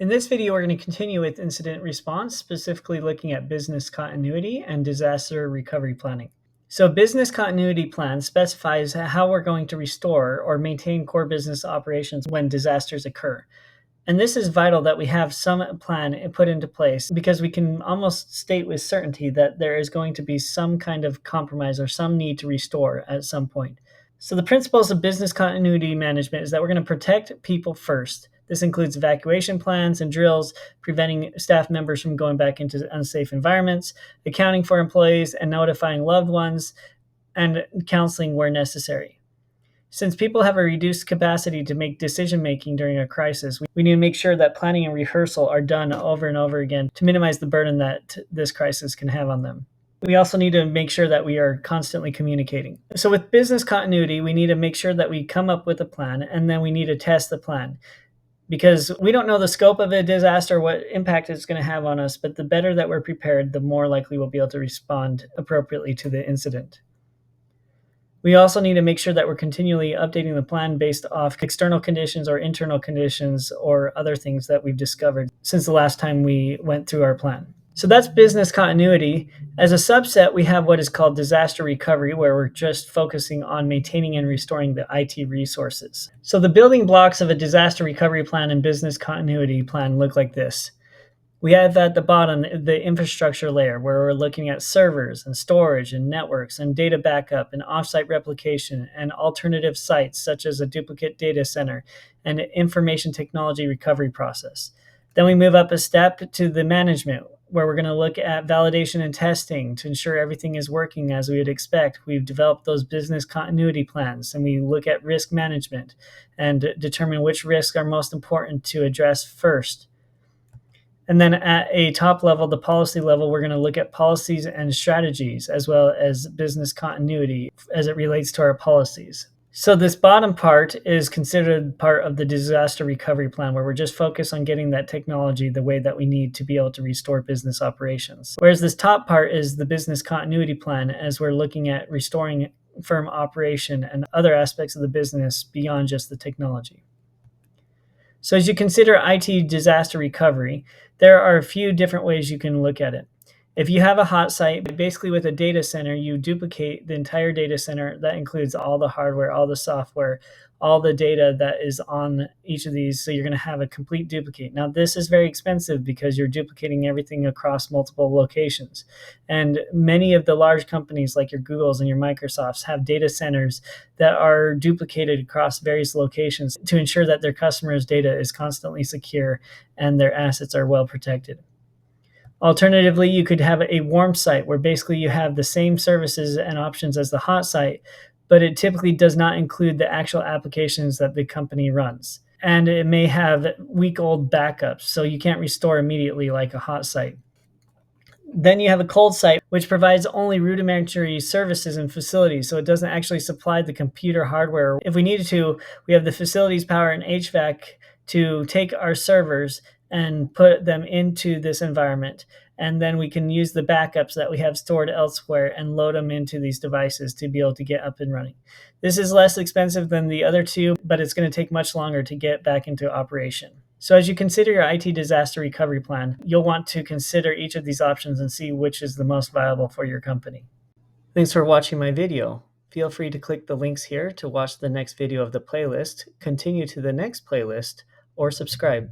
In this video, we're going to continue with incident response, specifically looking at business continuity and disaster recovery planning. So business continuity plan specifies how we're going to restore or maintain core business operations when disasters occur. And this is vital that we have some plan put into place because we can almost state with certainty that there is going to be some kind of compromise or some need to restore at some point. So the principles of business continuity management is that we're going to protect people first. This includes evacuation plans and drills, preventing staff members from going back into unsafe environments, accounting for employees and notifying loved ones, and counseling where necessary. Since people have a reduced capacity to make decision making during a crisis, we need to make sure that planning and rehearsal are done over and over again to minimize the burden that this crisis can have on them. We also need to make sure that we are constantly communicating. So with business continuity, we need to make sure that we come up with a plan and then we need to test the plan because we don't know the scope of a disaster, what impact it's going to have on us, but the better that we're prepared, the more likely we'll be able to respond appropriately to the incident. We also need to make sure that we're continually updating the plan based off external conditions or internal conditions or other things that we've discovered since the last time we went through our plan. So that's business continuity. As a subset, we have what is called disaster recovery, where we're just focusing on maintaining and restoring the IT resources. So the building blocks of a disaster recovery plan and business continuity plan look like this. We have at the bottom the infrastructure layer where we're looking at servers and storage and networks and data backup and offsite replication and alternative sites such as a duplicate data center and an information technology recovery process. Then we move up a step to the management where we're going to look at validation and testing to ensure everything is working as we would expect. We've developed those business continuity plans and we look at risk management and determine which risks are most important to address first. And then at a top level, the policy level, we're going to look at policies and strategies as well as business continuity as it relates to our policies. So this bottom part is considered part of the disaster recovery plan where we're just focused on getting that technology the way that we need to be able to restore business operations. Whereas this top part is the business continuity plan as we're looking at restoring firm operation and other aspects of the business beyond just the technology. So as you consider IT disaster recovery, there are a few different ways you can look at it. If you have a hot site, basically with a data center, you duplicate the entire data center. That includes all the hardware, all the software, all the data that is on each of these. So you're going to have a complete duplicate. Now, this is very expensive because you're duplicating everything across multiple locations. And many of the large companies like your Googles and your Microsofts have data centers that are duplicated across various locations to ensure that their customers' data is constantly secure and their assets are well protected. Alternatively, you could have a warm site where basically you have the same services and options as the hot site, but it typically does not include the actual applications that the company runs. And it may have week-old backups, so you can't restore immediately like a hot site. Then you have a cold site, which provides only rudimentary services and facilities, so it doesn't actually supply the computer hardware. If we needed to, we have the facilities power and HVAC to take our servers and put them into this environment. And then we can use the backups that we have stored elsewhere and load them into these devices to be able to get up and running. This is less expensive than the other two, but it's going to take much longer to get back into operation. So as you consider your IT disaster recovery plan, you'll want to consider each of these options and see which is the most viable for your company. Thanks for watching my video. Feel free to click the links here to watch the next video of the playlist, continue to the next playlist, or subscribe.